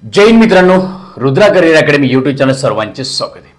जय हिंद मित्रांनो, Rudra career academy YouTube channel सर्वांचे स्वागत आहे।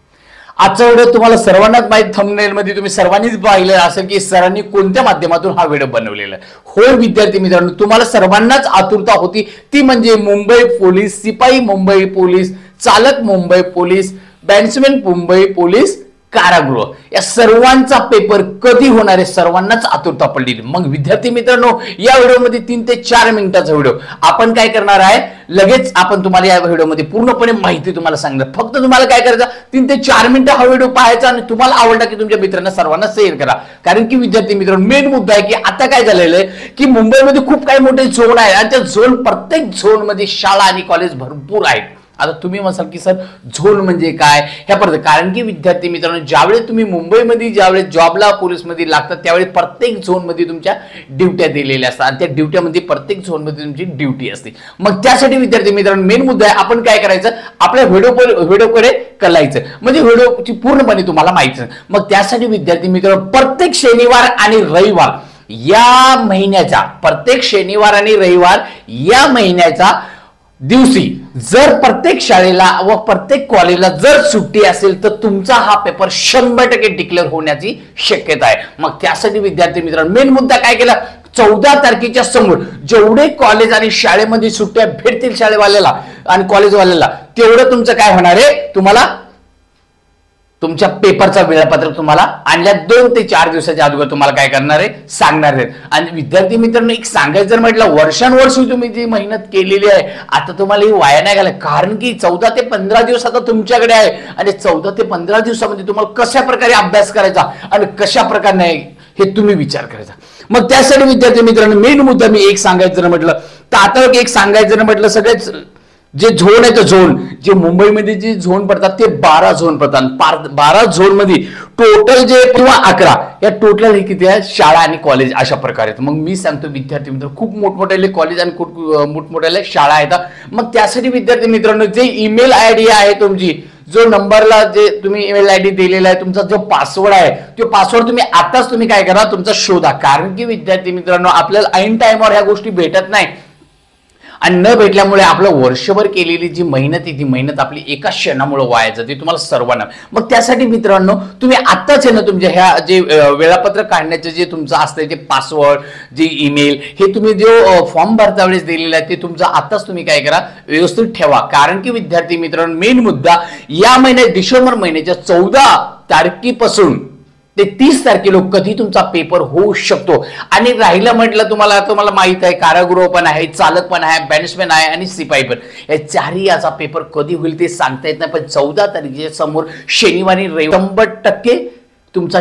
आजचा व्हिडिओ तुम्हाला सर्वांनाच माहिती, थंबनेल मध्ये तुम्ही सर्वांनीच पाहिलं असेल की सरांनी कोणत्या माध्यमातून हा व्हिडिओ बनवलेला आहे। होय विद्यार्थी मित्रांनो, तुम्हाला सर्वांनाच आतुरता होती ती म्हणजे मुंबई पोलीस, सिपाई मुंबई पोलीस, चालक Mumbai police, batsman Mumbai police कारागृह या सर्वांचा पेपर कधी होणार आहे, सर्वांनाच आतुरता पडली। मग विद्यार्थी मित्रांनो, या व्हिडिओमध्ये 3 ते 4 मिनिटाचा व्हिडिओ आपण काय करणार आहे, लगेच आपण तुम्हाला या व्हिडिओमध्ये पूर्णपणे माहिती तुम्हाला सांगणार। फक्त तुम्हाला काय करायचं, 3 ते 4 मिनिटं हा व्हिडिओ पाहायचा आणि तुम्हाला आवडला की तुमच्या मित्रांना सर्वांना शेअर करा। कारण की विद्यार्थी मित्रांनो, मेन मुद्दा आहे की आता काय झालेलं आहे की मुंबईमध्ये खूप काही मोठे झोन आहे आणि त्या झोन, प्रत्येक झोन मध्ये शाळा आणि कॉलेज भरपूर आहेत। आता तुम्ही म्हणाल की सर झोन म्हणजे काय, ह्या पद्धती, कारण की विद्यार्थी मित्रांनो, ज्यावेळेस तुम्ही मुंबईमध्ये ज्यावेळेस जॉबला पोलीसमध्ये लागतात त्यावेळेस प्रत्येक झोन मध्ये तुमच्या ड्युट्या दिलेल्या असतात आणि त्या ड्युट्यामध्ये प्रत्येक झोन मध्ये तुमची ड्युटी असते। मग त्यासाठी विद्यार्थी मित्रांनो, मेन मुद्दा आहे आपण काय करायचं, आपल्या व्हिडिओकडे कलायचं, म्हणजे व्हिडिओची पूर्णपणे तुम्हाला माहिती। मग त्यासाठी विद्यार्थी मित्रांनो, प्रत्येक शनिवार आणि रविवार या महिन्याचा, प्रत्येक शनिवार आणि रविवार या महिन्याचा दिवशी जर प्रत्येक शाळेला व प्रत्येक कॉलेजला जर सुट्टी असेल तर तुमचा हा पेपर 100% डिक्लेअर होण्याची शक्यता आहे। मग त्यासाठी विद्यार्थी मित्रांनो, मेन मुद्दा काय केला, 14 तारखेच्या समोर जेवढे कॉलेज आणि शाळेमध्ये सुट्ट्या भेटतील शाळेवाल्याला आणि कॉलेजवाल्याला, तेवढं तुमचं काय होणार आहे, तुम्हाला तुमच्या पेपरचा वेळापत्रक तुम्हाला आणल्या 2 ते 4 दिवसाच्या अगोदर तुम्हाला काय करणार आहे, सांगणार आहे। आणि विद्यार्थी मित्रांनो, एक सांगायचं जर म्हटलं, वर्षानुवर्षी तुम्ही जी मेहनत केलेली आहे आता तुम्हाला ही वाया नाही घालत, कारण की 14 ते 15 दिवस आता तुमच्याकडे आहे आणि 14 ते 15 दिवसामध्ये तुम्हाला कशा प्रकारे अभ्यास करायचा आणि कशा प्रकारे नाही हे तुम्ही विचार करायचा। मग त्यासाठी विद्यार्थी मित्रांनो, मेन मुद्दा मी एक सांगायचं जर म्हटलं तर आता एक सांगायचं जर म्हटलं, सगळेच जे झोन आहे, झोन जे मुंबईमध्ये जे झोन पडतात ते 12 झोन पडतात। 12 झोन मध्ये टोटल जे किंवा 11 या टोटल हे किती आहे, शाळा आणि कॉलेज अशा प्रकारे। मग मी सांगतो विद्यार्थी मित्र, खूप मोठमोठे कॉलेज आणि खूप मोठमोठ्या शाळा आहेत। मग त्यासाठी विद्यार्थी मित्रांनो, जे ईमेल आयडी आहे तुमची, जो नंबरला जे तुम्ही ईमेल आयडी दिलेला आहे, तुमचा जो पासवर्ड आहे, तो पासवर्ड तुम्ही आताच तुम्ही काय करा, तुमचा शोधा। कारण की विद्यार्थी मित्रांनो, आपल्याला ऐन टाइमवर ह्या गोष्टी भेटत नाही आणि न भेटल्यामुळे आपलं वर्षभर केलेली जी मेहनत आहे, ती मेहनत आपली एका क्षणामुळे वाया जाते, तुम्हाला सर्वांना। मग त्यासाठी मित्रांनो, तुम्ही आत्ताच आहे ना, तुमच्या ह्या जे वेळापत्रक काढण्याचे जे तुमचं असतं ते पासवर्ड, जे ईमेल, हे तुम्ही जो फॉर्म भरता वेळेस दिलेला आहे ते तुमचं आत्ताच तुम्ही काय करा, व्यवस्थित ठेवा। कारण की विद्यार्थी मित्रांनो, मेन मुद्दा या महिन्यात, डिसेंबर महिन्याच्या 14 तारखेपासून ते 30 तारखेला कधी तुमचा पेपर होऊ शकतो। आणि राहिलं म्हटलं, तुम्हाला माहित आहे, कारागृह पण आहे, चालक पण आहे, बॅट्समॅन आहे आणि सिपाई पण, या चारही याचा पेपर कधी होईल ते सांगता येत नाही। पण 14 तारखेच्या समोर शनिवारी 100% तुमचा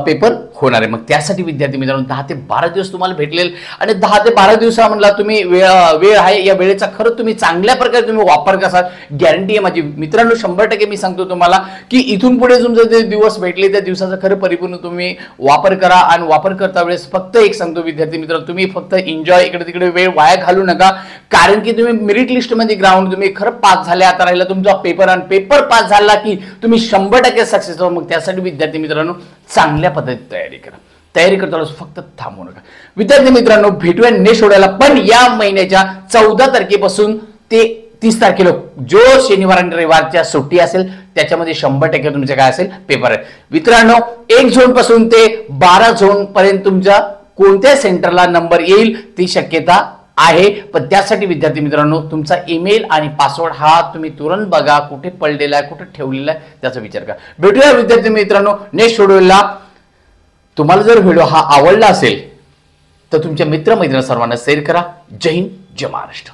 पेपर होणार आहे। मग त्यासाठी विद्यार्थी मित्रांनो, 10 ते 12 दिवस तुम्हाला भेटलेल आणि 10 ते 12 दिवसा म्हणला तुम्ही वेळ आहे, या वेळेचा खरं तुम्ही चांगल्या प्रकारे तुम्ही वापर कसा, गॅरंटी आहे माझी मित्रांनो, 100% मी सांगतो तुम्हाला की इथून पुढे तुमचे जे दिवस भेटले त्या दिवसाचा खरं परिपूर्ण तुम्ही वापर करा। आणि वापर करता वेळेस फक्त एक सांगतो विद्यार्थी मित्रांनो, तुम्ही फक्त एन्जॉय, इकडे तिकडे वेळ वाया घालू नका। कारण की तुम्ही मेरिट लिस्ट मध्ये ग्राउंड तुम्ही खरं पास झाले, आता राहिला तुमचा पेपर आणि पेपर पास झाला की तुम्ही 100% सक्सेस हो। मग त्यासाठी विद्यार्थी मित्रांनो, चांगल्या पद्धतीने तयारी करा, तयारी करताना फक्त थांबू नका। विद्यार्थी मित्रांनो, भेटूया नेक्स्ट व्हिडिओला, पण या महिन्याच्या 14 तारखेपासून ते 30 तारखेला जो शनिवार आणि रविवारच्या सुट्टी असेल त्याच्यामध्ये 100% तुमचे काय असेल, पेपर आहे। मित्रांनो, 1 झोन पासून ते 12 झोन पर्यंत तुमच्या कोणत्या सेंटरला नंबर येईल ती शक्यता आहे। पण त्यासाठी विद्यार्थी मित्रांनो, तुमचा ईमेल आणि पासवर्ड हा तुम्ही तुरंत बघा, कुठे पडलेला आहे, कुठे ठेवलेला आहे त्याचा विचार करा। भेटूया विद्यार्थी मित्रांनो नेक्स्ट व्हिडिओला। तुम्हाला जर व्हिडिओ हा आवडला असेल तर तुमच्या मित्रमैत्रिणी सर्वांना शेअर करा। जय हिंद, जय महाराष्ट्र।